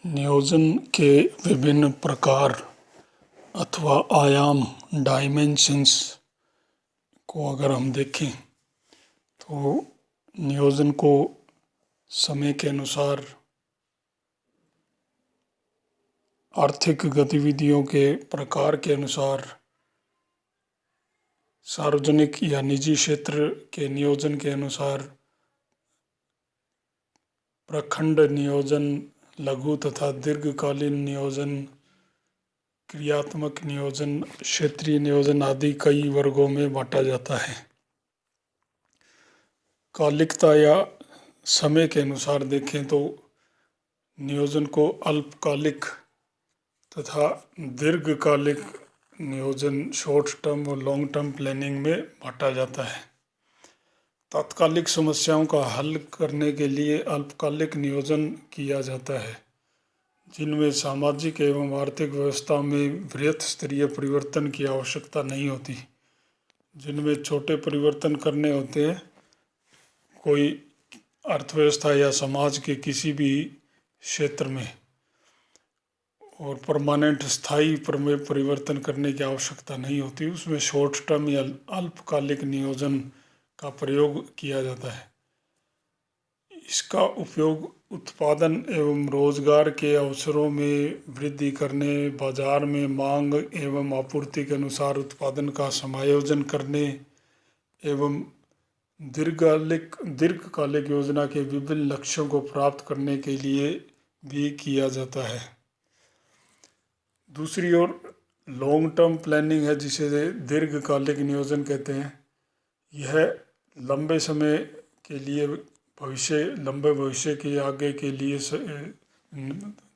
नियोजन के विभिन्न प्रकार अथवा आयाम डायमेंशंस को अगर हम देखें तो नियोजन को समय के अनुसार, आर्थिक गतिविधियों के प्रकार के अनुसार, सार्वजनिक या निजी क्षेत्र के नियोजन के अनुसार, प्रखंड नियोजन, लघु तथा दीर्घकालीन नियोजन, क्रियात्मक नियोजन, क्षेत्रीय नियोजन आदि कई वर्गों में बांटा जाता है। कालिकता या समय के अनुसार देखें तो नियोजन को अल्पकालिक तथा दीर्घकालिक नियोजन, शॉर्ट टर्म और लॉन्ग टर्म प्लानिंग में बांटा जाता है। तात्कालिक समस्याओं का हल करने के लिए अल्पकालिक नियोजन किया जाता है, जिनमें सामाजिक एवं आर्थिक व्यवस्था में बृहत स्तरीय परिवर्तन की आवश्यकता नहीं होती, जिनमें छोटे परिवर्तन करने होते हैं, कोई अर्थव्यवस्था या समाज के किसी भी क्षेत्र में, और परमानेंट स्थायी परिवर्तन करने की आवश्यकता नहीं होती। उसमें शॉर्ट टर्म या अल्पकालिक नियोजन का प्रयोग किया जाता है। इसका उपयोग उत्पादन एवं रोजगार के अवसरों में वृद्धि करने, बाजार में मांग एवं आपूर्ति के अनुसार उत्पादन का समायोजन करने एवं दीर्घकालिक योजना के विभिन्न लक्ष्यों को प्राप्त करने के लिए भी किया जाता है। दूसरी ओर लॉन्ग टर्म प्लानिंग है, जिसे दीर्घकालिक नियोजन कहते हैं। यह लंबे समय के लिए लंबे भविष्य के आगे के लिए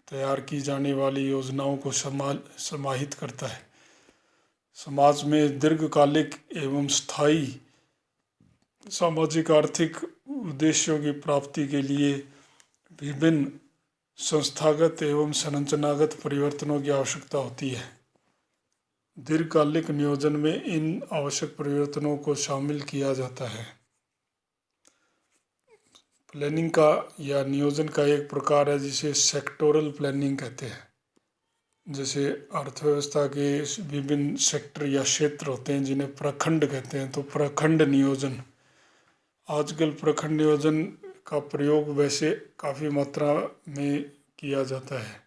तैयार की जाने वाली योजनाओं को समाहित करता है। समाज में दीर्घकालिक एवं स्थायी सामाजिक आर्थिक उद्देश्यों की प्राप्ति के लिए विभिन्न संस्थागत एवं संरचनागत परिवर्तनों की आवश्यकता होती है। दीर्घकालिक नियोजन में इन आवश्यक परिवर्तनों को शामिल किया जाता है। प्लानिंग का या नियोजन का एक प्रकार है जिसे सेक्टोरल प्लानिंग कहते हैं। जैसे अर्थव्यवस्था के विभिन्न सेक्टर या क्षेत्र होते हैं जिन्हें प्रखंड कहते हैं, तो प्रखंड नियोजन, आजकल प्रखंड नियोजन का प्रयोग वैसे काफ़ी मात्रा में किया जाता है।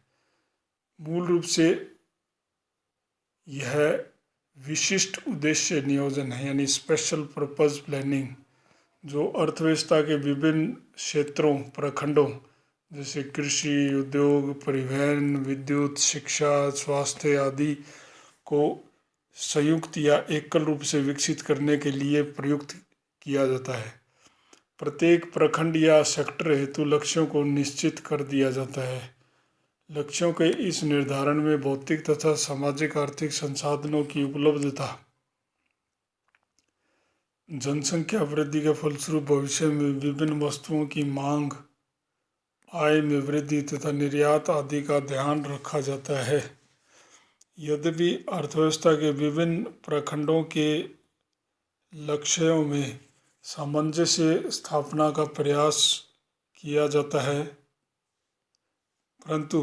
मूल रूप से यह विशिष्ट उद्देश्य नियोजन है, यानी स्पेशल पर्पस प्लानिंग, जो अर्थव्यवस्था के विभिन्न क्षेत्रों, प्रखंडों जैसे कृषि, उद्योग, परिवहन, विद्युत, शिक्षा, स्वास्थ्य आदि को संयुक्त या एकल रूप से विकसित करने के लिए प्रयुक्त किया जाता है। प्रत्येक प्रखंड या सेक्टर हेतु लक्ष्यों को निश्चित कर दिया जाता है। लक्ष्यों के इस निर्धारण में भौतिक तथा सामाजिक आर्थिक संसाधनों की उपलब्धता, जनसंख्या वृद्धि के फलस्वरूप भविष्य में विभिन्न वस्तुओं की मांग, आय में वृद्धि तथा निर्यात आदि का ध्यान रखा जाता है। यद्यपि अर्थव्यवस्था के विभिन्न प्रखंडों के लक्ष्यों में सामंजस्य स्थापना का प्रयास किया जाता है, परंतु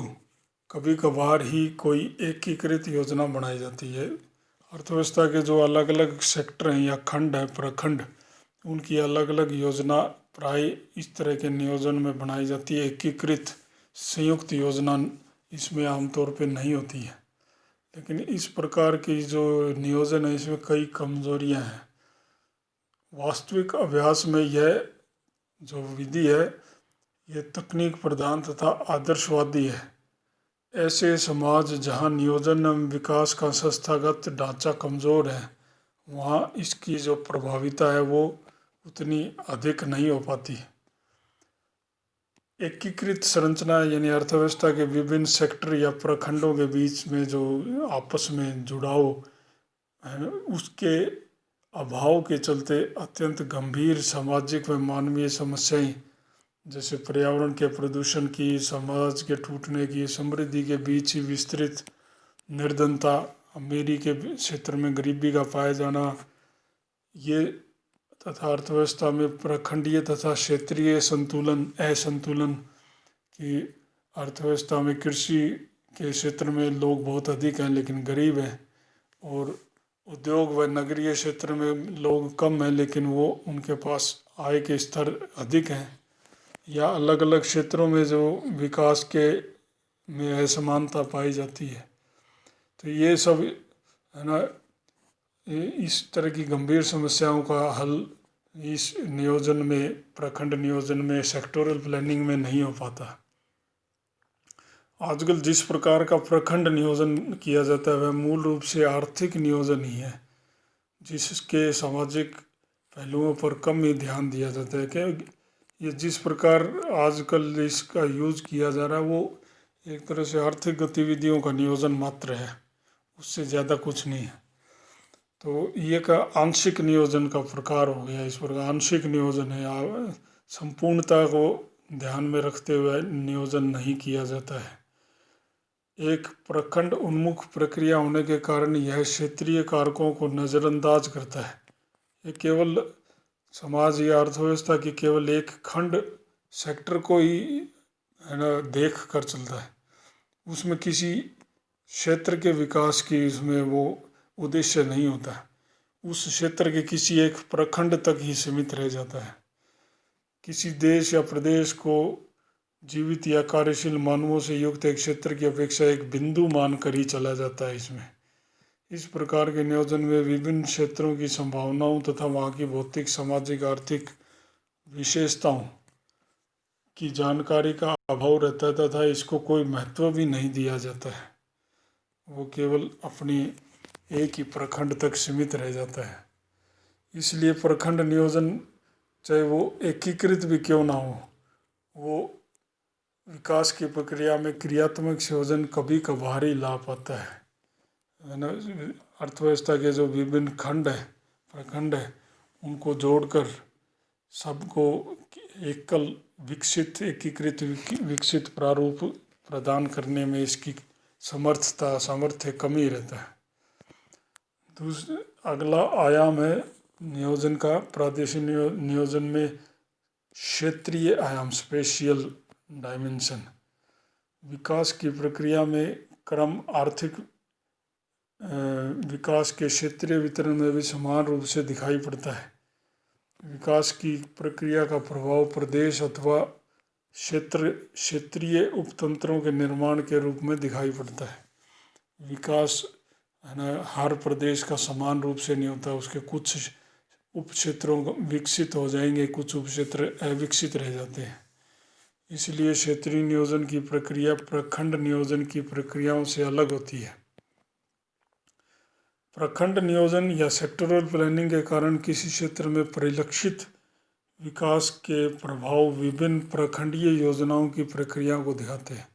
कभी कभार ही कोई एकीकृत योजना बनाई जाती है। अर्थव्यवस्था के जो अलग अलग सेक्टर हैं या खंड हैं, प्रखंड, उनकी अलग अलग योजना प्राय इस तरह के नियोजन में बनाई जाती है। एकीकृत संयुक्त योजना इसमें आमतौर पे नहीं होती है। लेकिन इस प्रकार की जो नियोजन है, इसमें कई कमजोरियां हैं। वास्तविक अभ्यास में यह जो विधि है, ये तकनीक प्रधान तथा आदर्शवादी है। ऐसे समाज जहां नियोजन एवं विकास का संस्थागत ढांचा कमज़ोर है, वहां इसकी जो प्रभाविता है वो उतनी अधिक नहीं हो पाती। एकीकृत संरचना यानी अर्थव्यवस्था के विभिन्न सेक्टर या प्रखंडों के बीच में जो आपस में जुड़ाव है, उसके अभाव के चलते अत्यंत गंभीर सामाजिक व मानवीय समस्याएं जैसे पर्यावरण के प्रदूषण की, समाज के टूटने की, समृद्धि के बीच विस्तृत निर्धनता, अमीरी के क्षेत्र में गरीबी का पाया जाना, ये तथा अर्थव्यवस्था में प्रखंडीय तथा क्षेत्रीय असंतुलन की अर्थव्यवस्था में कृषि के क्षेत्र में लोग बहुत अधिक हैं लेकिन गरीब हैं, और उद्योग व नगरीय क्षेत्र में लोग कम हैं लेकिन वो उनके पास आय के स्तर अधिक हैं, या अलग अलग क्षेत्रों में जो विकास के में असमानता पाई जाती है। तो ये सब है ना, इस तरह की गंभीर समस्याओं का हल इस नियोजन में, प्रखंड नियोजन में, सेक्टोरल प्लानिंग में नहीं हो पाता। आजकल जिस प्रकार का प्रखंड नियोजन किया जाता है वह मूल रूप से आर्थिक नियोजन ही है, जिसके सामाजिक पहलुओं पर कम ही ध्यान दिया जाता है। कि ये जिस प्रकार आजकल इसका यूज़ किया जा रहा है वो एक तरह से आर्थिक गतिविधियों का नियोजन मात्र है, उससे ज़्यादा कुछ नहीं है। तो ये का आंशिक नियोजन का प्रकार हो गया। इस प्रकार आंशिक नियोजन है, संपूर्णता को ध्यान में रखते हुए नियोजन नहीं किया जाता है। एक प्रखंड उन्मुख प्रक्रिया होने के कारण यह क्षेत्रीय कारकों को नज़रअंदाज करता है। ये केवल समाज या अर्थव्यवस्था की केवल एक खंड सेक्टर को ही है ना देख कर चलता है, उसमें किसी क्षेत्र के विकास की उसमें वो उद्देश्य नहीं होता है, उस क्षेत्र के किसी एक प्रखंड तक ही सीमित रह जाता है। किसी देश या प्रदेश को जीवित या कार्यशील मानवों से युक्त एक क्षेत्र की अपेक्षा एक बिंदु मानकर ही चला जाता है इसमें। इस प्रकार के नियोजन में विभिन्न क्षेत्रों की संभावनाओं तथा वहाँ की भौतिक, सामाजिक, आर्थिक विशेषताओं की जानकारी का अभाव रहता है तथा इसको कोई महत्व भी नहीं दिया जाता है। वो केवल अपनी एक ही प्रखंड तक सीमित रह जाता है। इसलिए प्रखंड नियोजन चाहे वो एकीकृत भी क्यों ना हो, वो विकास की प्रक्रिया में क्रियात्मक संयोजन कभी कभार ही ला पाता है ना। अर्थव्यवस्था के जो विभिन्न खंड है, प्रखंड है, उनको जोड़कर सबको एकल विकसित, एकीकृत विकसित प्रारूप प्रदान करने में इसकी सामर्थ्य कम ही रहता है। अगला आयाम है नियोजन का, प्रादेशिक नियोजन में क्षेत्रीय आयाम, स्पेशियल डायमेंशन। विकास की प्रक्रिया में क्रम आर्थिक विकास के क्षेत्रीय वितरण में भी समान रूप से दिखाई पड़ता है। विकास की प्रक्रिया का प्रभाव प्रदेश अथवा क्षेत्रीय उपतंत्रों के निर्माण के रूप में दिखाई पड़ता है। विकास है ना हर प्रदेश का समान रूप से नहीं होता, उसके कुछ उप क्षेत्रों विकसित हो जाएंगे, कुछ उप क्षेत्र अविकसित रह जाते हैं। इसलिए क्षेत्रीय नियोजन की प्रक्रिया प्रखंड नियोजन की प्रक्रियाओं से अलग होती है। प्रखंड नियोजन या सेक्टोरल प्लानिंग के कारण किसी क्षेत्र में परिलक्षित विकास के प्रभाव विभिन्न प्रखंडीय योजनाओं की प्रक्रिया को दिखाते हैं।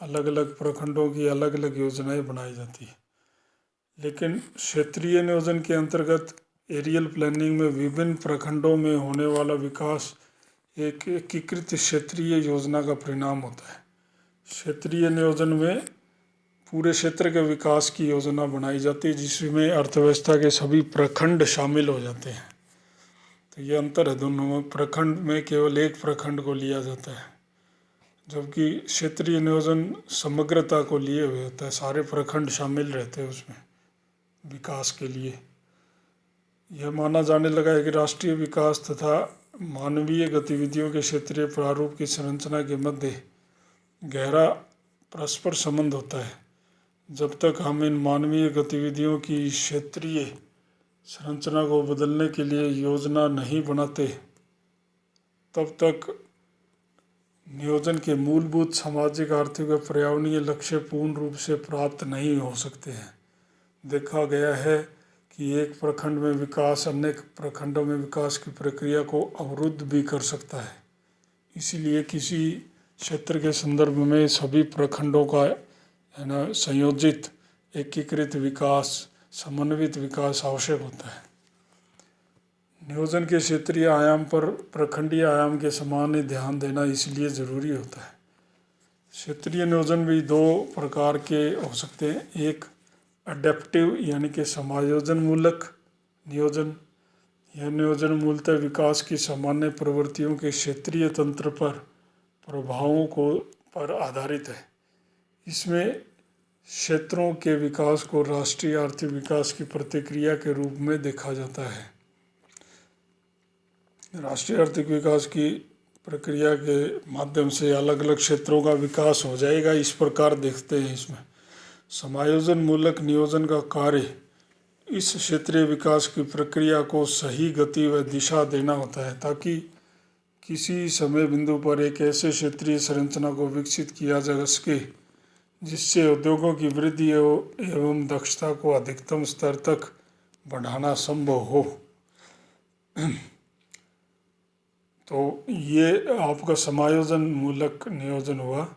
अलग अलग प्रखंडों की अलग अलग योजनाएं बनाई जाती हैं। लेकिन क्षेत्रीय नियोजन के अंतर्गत एरियल प्लानिंग में विभिन्न प्रखंडों में होने वाला विकास एक एकीकृत क्षेत्रीय योजना का परिणाम होता है। क्षेत्रीय नियोजन में पूरे क्षेत्र के विकास की योजना बनाई जाती है जिसमें अर्थव्यवस्था के सभी प्रखंड शामिल हो जाते हैं। तो ये अंतर है दोनों में। प्रखंड में केवल एक प्रखंड को लिया जाता है, जबकि क्षेत्रीय नियोजन समग्रता को लिए हुए होता है, सारे प्रखंड शामिल रहते हैं उसमें विकास के लिए। यह माना जाने लगा है कि राष्ट्रीय विकास तथा मानवीय गतिविधियों के क्षेत्रीय प्रारूप की संरचना के मध्य गहरा परस्पर संबंध होता है। जब तक हम इन मानवीय गतिविधियों की क्षेत्रीय संरचना को बदलने के लिए योजना नहीं बनाते, तब तक नियोजन के मूलभूत सामाजिक, आर्थिक व पर्यावरणीय लक्ष्य पूर्ण रूप से प्राप्त नहीं हो सकते हैं। देखा गया है कि एक प्रखंड में विकास अन्य प्रखंडों में विकास की प्रक्रिया को अवरुद्ध भी कर सकता है। इसीलिए किसी क्षेत्र के संदर्भ में सभी प्रखंडों का है ना संयोजित एकीकृत विकास, समन्वित विकास आवश्यक होता है। नियोजन के क्षेत्रीय आयाम पर प्रखंडीय आयाम के समान ही ध्यान देना इसलिए ज़रूरी होता है। क्षेत्रीय नियोजन भी दो प्रकार के हो सकते हैं। एक अडेप्टिव यानी कि समायोजन मूलक नियोजन। यह नियोजन मूलतः विकास की सामान्य प्रवृत्तियों के क्षेत्रीय तंत्र पर प्रभावों को पर आधारित है। इसमें क्षेत्रों के विकास को राष्ट्रीय आर्थिक विकास की प्रतिक्रिया के रूप में देखा जाता है। राष्ट्रीय आर्थिक विकास की प्रक्रिया के माध्यम से अलग अलग क्षेत्रों का विकास हो जाएगा। इस प्रकार देखते हैं इसमें समायोजन मूलक नियोजन का कार्य इस क्षेत्रीय विकास की प्रक्रिया को सही गति व दिशा देना होता है, ताकि किसी समय बिंदु पर एक ऐसे क्षेत्रीय संरचना को विकसित किया जा सके जिससे उद्योगों की वृद्धि एवं दक्षता को अधिकतम स्तर तक बढ़ाना संभव हो। तो ये आपका समायोजन मूलक नियोजन हुआ,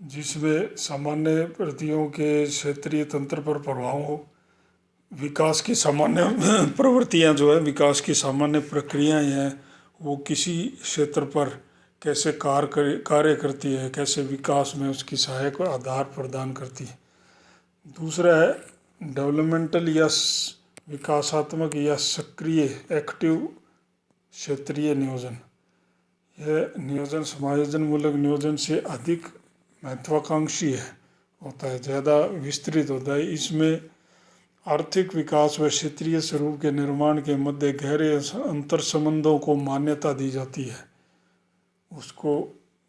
जिसमें सामान्य प्रतियों के क्षेत्रीय तंत्र पर प्रभाव, विकास की सामान्य प्रवृत्तियां जो है, विकास की सामान्य प्रक्रियाएं हैं, वो किसी क्षेत्र पर कैसे कार्य करती है, कैसे विकास में उसकी सहायक आधार प्रदान करती है। दूसरा है डेवलपमेंटल या विकासात्मक या सक्रिय एक्टिव क्षेत्रीय नियोजन। यह नियोजन समायोजन मूलक नियोजन से अधिक महत्वाकांक्षी होता है, ज़्यादा विस्तृत होता है। इसमें आर्थिक विकास व क्षेत्रीय स्वरूप के निर्माण के मध्य गहरे अंतर संबंधों को मान्यता दी जाती है,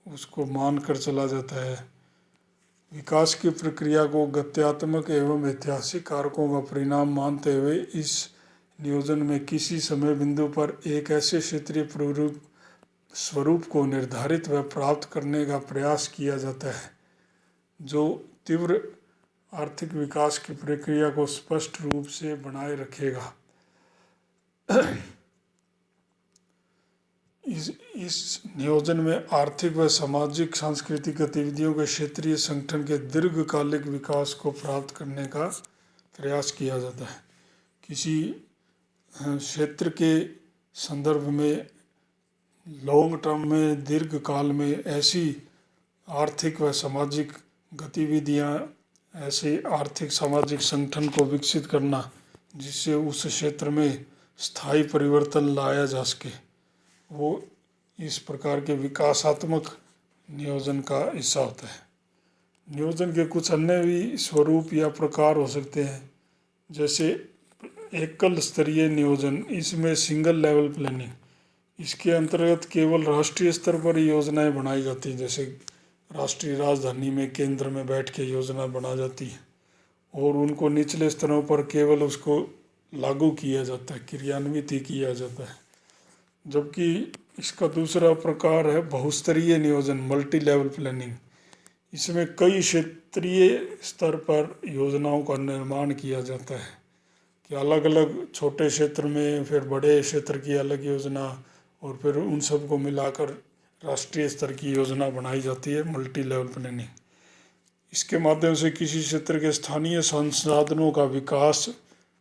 उसको मान कर चला जाता है। विकास की प्रक्रिया को गत्यात्मक एवं ऐतिहासिक कारकों का परिणाम मानते हुए इस नियोजन में किसी समय बिंदु पर एक ऐसे क्षेत्रीय स्वरूप को निर्धारित व प्राप्त करने का प्रयास किया जाता है जो तीव्र आर्थिक विकास की प्रक्रिया को स्पष्ट रूप से बनाए रखेगा। इस नियोजन में आर्थिक व सामाजिक सांस्कृतिक गतिविधियों के क्षेत्रीय संगठन के दीर्घकालिक विकास को प्राप्त करने का प्रयास किया जाता है। किसी क्षेत्र के संदर्भ में लॉन्ग टर्म में, दीर्घकाल में ऐसी आर्थिक व सामाजिक गतिविधियां, ऐसे आर्थिक सामाजिक संगठन को विकसित करना जिससे उस क्षेत्र में स्थायी परिवर्तन लाया जा सके, वो इस प्रकार के विकासात्मक नियोजन का हिस्सा होता है। नियोजन के कुछ अन्य भी स्वरूप या प्रकार हो सकते हैं, जैसे एकल स्तरीय नियोजन। इसमें सिंगल लेवल प्लानिंग, इसके अंतर्गत केवल राष्ट्रीय स्तर पर योजनाएं बनाई जाती हैं, जैसे राष्ट्रीय राजधानी में केंद्र में बैठ के योजना बना जाती है और उनको निचले स्तरों पर केवल उसको लागू किया जाता है, क्रियान्वित ही किया जाता है। जबकि इसका दूसरा प्रकार है बहुस्तरीय नियोजन, मल्टी लेवल प्लानिंग। इसमें कई क्षेत्रीय स्तर पर योजनाओं का निर्माण किया जाता है कि अलग अलग छोटे क्षेत्र में फिर बड़े क्षेत्र की अलग योजना और फिर उन सबको मिलाकर राष्ट्रीय स्तर की योजना बनाई जाती है, मल्टी लेवल प्लानिंग। इसके माध्यम से किसी क्षेत्र के स्थानीय संसाधनों का विकास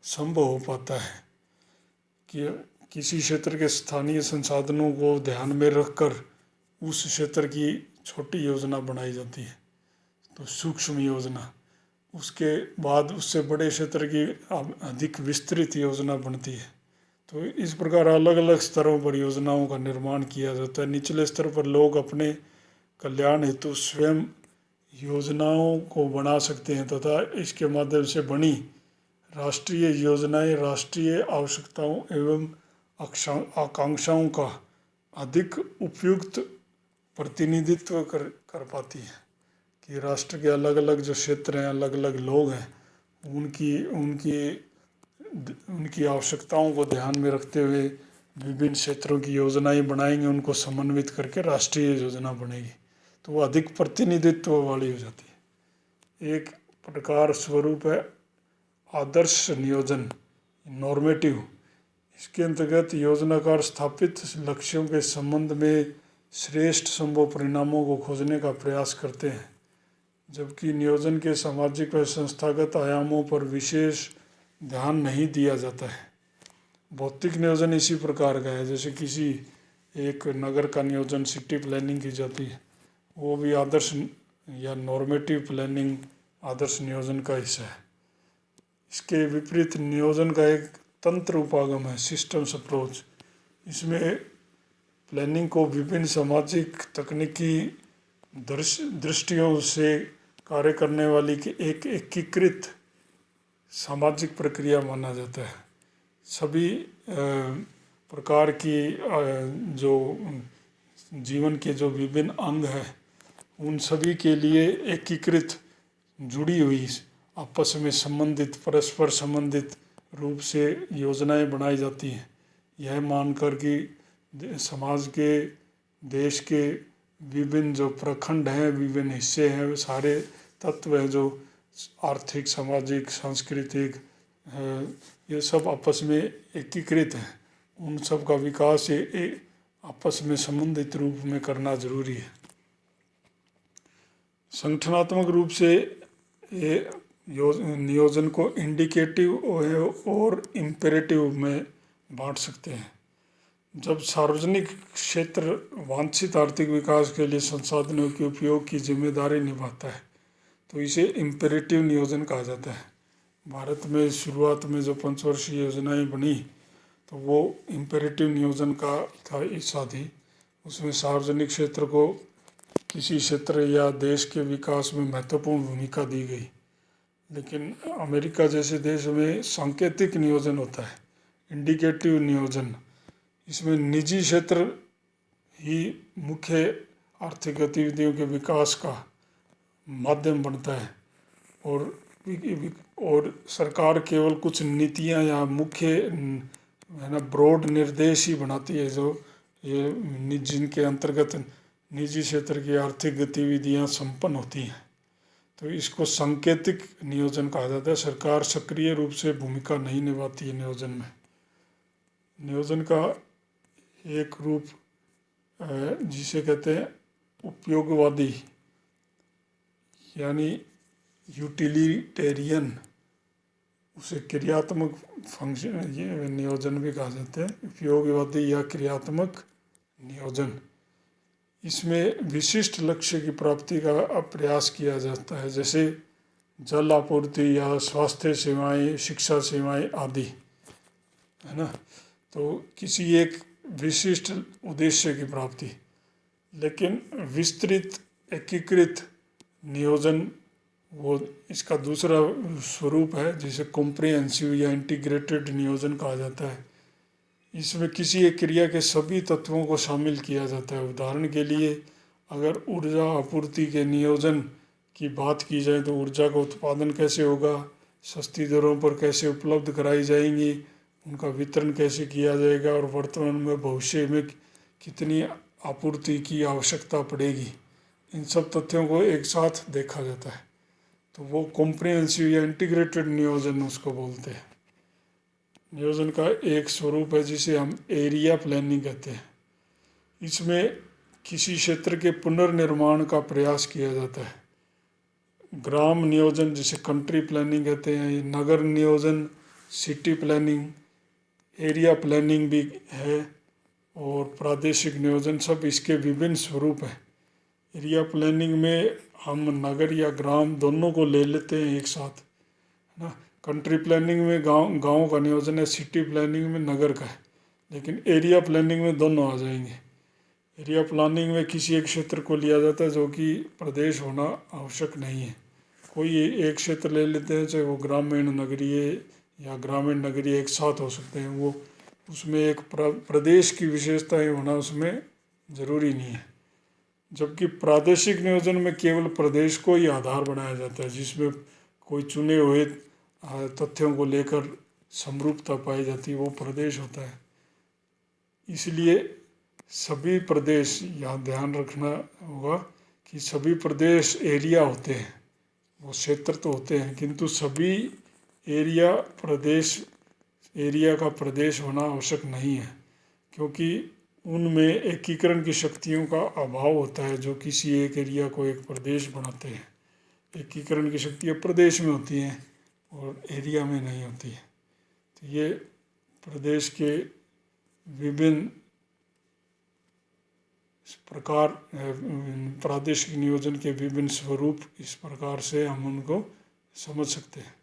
संभव हो पाता है कि किसी क्षेत्र के स्थानीय संसाधनों को ध्यान में रखकर उस क्षेत्र की छोटी योजना बनाई जाती है, तो सूक्ष्म योजना। उसके बाद उससे बड़े क्षेत्र की अधिक विस्तृत योजना बनती है। तो इस प्रकार अलग अलग स्तरों पर योजनाओं का निर्माण किया जाता है। निचले स्तर पर लोग अपने कल्याण हेतु स्वयं योजनाओं को बना सकते हैं तथा इसके माध्यम से बनी राष्ट्रीय योजनाएं राष्ट्रीय आवश्यकताओं एवं आकांक्षाओं का अधिक उपयुक्त प्रतिनिधित्व कर पाती है कि राष्ट्र के अलग अलग जो क्षेत्र हैं, अलग अलग लोग हैं, उनकी आवश्यकताओं को ध्यान में रखते हुए विभिन्न क्षेत्रों की योजनाएं बनाएंगे, उनको समन्वित करके राष्ट्रीय योजना बनेगी, तो वो अधिक प्रतिनिधित्व वाली हो जाती है। एक प्रकार स्वरूप है आदर्श नियोजन, नॉर्मेटिव। इसके अंतर्गत योजनाकार स्थापित लक्ष्यों के संबंध में श्रेष्ठ संभव परिणामों को खोजने का प्रयास करते हैं, जबकि नियोजन के सामाजिक व संस्थागत आयामों पर विशेष ध्यान नहीं दिया जाता है। भौतिक नियोजन इसी प्रकार का है, जैसे किसी एक नगर का नियोजन, सिटी प्लानिंग की जाती है, वो भी आदर्श या नॉर्मेटिव प्लानिंग आदर्श नियोजन का हिस्सा है। इसके विपरीत नियोजन का एक तंत्र उपागम है, सिस्टम्स अप्रोच। इसमें प्लानिंग को विभिन्न सामाजिक, तकनीकी, दृष्टियों से कार्य करने वाली की एक एकीकृत सामाजिक प्रक्रिया माना जाता है। सभी प्रकार की जो जीवन के जो विभिन्न अंग हैं उन सभी के लिए एकीकृत, जुड़ी हुई, आपस में संबंधित, परस्पर संबंधित रूप से योजनाएं बनाई जाती हैं। यह मानकर कि समाज के, देश के विभिन्न जो प्रखंड हैं, विभिन्न हिस्से हैं, वे सारे तत्व हैं जो आर्थिक, सामाजिक, सांस्कृतिक, ये सब आपस में एकीकृत हैं। उन सब का विकास ये आपस में संबंधित रूप में करना जरूरी है। संगठनात्मक रूप से ये नियोजन को इंडिकेटिव और इम्पेरेटिव में बांट सकते हैं। जब सार्वजनिक क्षेत्र वांछित आर्थिक विकास के लिए संसाधनों के उपयोग की जिम्मेदारी निभाता है तो इसे इम्पेरेटिव नियोजन कहा जाता है। भारत में शुरुआत में जो पंचवर्षीय योजनाएं बनी तो वो इम्पेरेटिव नियोजन का था हिस्सा थी। उसमें सार्वजनिक क्षेत्र को किसी क्षेत्र या देश के विकास में महत्वपूर्ण भूमिका दी गई। लेकिन अमेरिका जैसे देश में सांकेतिक नियोजन होता है, इंडिकेटिव नियोजन। इसमें निजी क्षेत्र ही मुख्य आर्थिक गतिविधियों के विकास का माध्यम बनता है और सरकार केवल कुछ नीतियां या मुख्य है ना ब्रॉड निर्देश ही बनाती है जो ये जिनके अंतर्गत निजी क्षेत्र की आर्थिक गतिविधियां संपन्न होती हैं। तो इसको सांकेतिक नियोजन कहा जाता है। सरकार सक्रिय रूप से भूमिका नहीं निभाती है नियोजन में। नियोजन का एक रूप जिसे कहते हैं उपयोगवादी यानी यूटिलिटेरियन, उसे क्रियात्मक फंक्शन ये नियोजन भी कहा जाता है। उपयोगवादी या क्रियात्मक नियोजन, इसमें विशिष्ट लक्ष्य की प्राप्ति का प्रयास किया जाता है, जैसे जल आपूर्ति या स्वास्थ्य सेवाएं, शिक्षा सेवाएं आदि, है ना। तो किसी एक विशिष्ट उद्देश्य की प्राप्ति। लेकिन विस्तृत एकीकृत नियोजन वो इसका दूसरा स्वरूप है जिसे कॉम्प्रिहेंसिव या इंटीग्रेटेड नियोजन कहा जाता है। इसमें किसी एक क्रिया के सभी तत्वों को शामिल किया जाता है। उदाहरण के लिए अगर ऊर्जा आपूर्ति के नियोजन की बात की जाए तो ऊर्जा का उत्पादन कैसे होगा, सस्ती दरों पर कैसे उपलब्ध कराई जाएंगी, उनका वितरण कैसे किया जाएगा और वर्तमान में भविष्य में कितनी आपूर्ति की आवश्यकता पड़ेगी, इन सब तथ्यों को एक साथ देखा जाता है। तो वो कॉम्प्रिहेंसिव या इंटीग्रेटेड नियोजन उसको बोलते हैं। नियोजन का एक स्वरूप है जिसे हम एरिया प्लानिंग कहते हैं। इसमें किसी क्षेत्र के पुनर्निर्माण का प्रयास किया जाता है। ग्राम नियोजन जिसे कंट्री प्लानिंग कहते हैं, नगर नियोजन सिटी प्लानिंग, एरिया प्लानिंग भी है और प्रादेशिक नियोजन, सब इसके विभिन्न स्वरूप हैं। एरिया प्लानिंग में हम नगर या ग्राम दोनों को ले लेते हैं एक साथ, है ना। कंट्री प्लानिंग में गांव का नियोजन है, सिटी प्लानिंग में नगर का है, लेकिन एरिया प्लानिंग में दोनों आ जाएंगे। एरिया प्लानिंग में किसी एक क्षेत्र को लिया जाता है जो कि प्रदेश होना आवश्यक नहीं है। कोई एक क्षेत्र ले लेते हैं, चाहे वो ग्रामीण नगरीय या ग्रामीण नगरीय एक साथ हो सकते हैं। वो उसमें एक प्रदेश की विशेषताएं होना उसमें ज़रूरी नहीं है। जबकि प्रादेशिक नियोजन में केवल प्रदेश को ही आधार बनाया जाता है, जिसमें कोई चुने हुए तथ्यों को लेकर समरूपता पाई जाती है, वो प्रदेश होता है। इसलिए सभी प्रदेश, यहाँ ध्यान रखना होगा कि सभी प्रदेश एरिया होते हैं, वो क्षेत्र तो होते हैं, किंतु सभी एरिया का प्रदेश होना आवश्यक नहीं है, क्योंकि उनमें एकीकरण की शक्तियों का अभाव होता है जो किसी एक एरिया को एक प्रदेश बनाते हैं। एकीकरण की शक्तियाँ प्रदेश में होती हैं और एरिया में नहीं होती है। तो ये प्रदेश के विभिन्न प्रकार, प्रादेशिक नियोजन के विभिन्न स्वरूप, इस प्रकार से हम उनको समझ सकते हैं।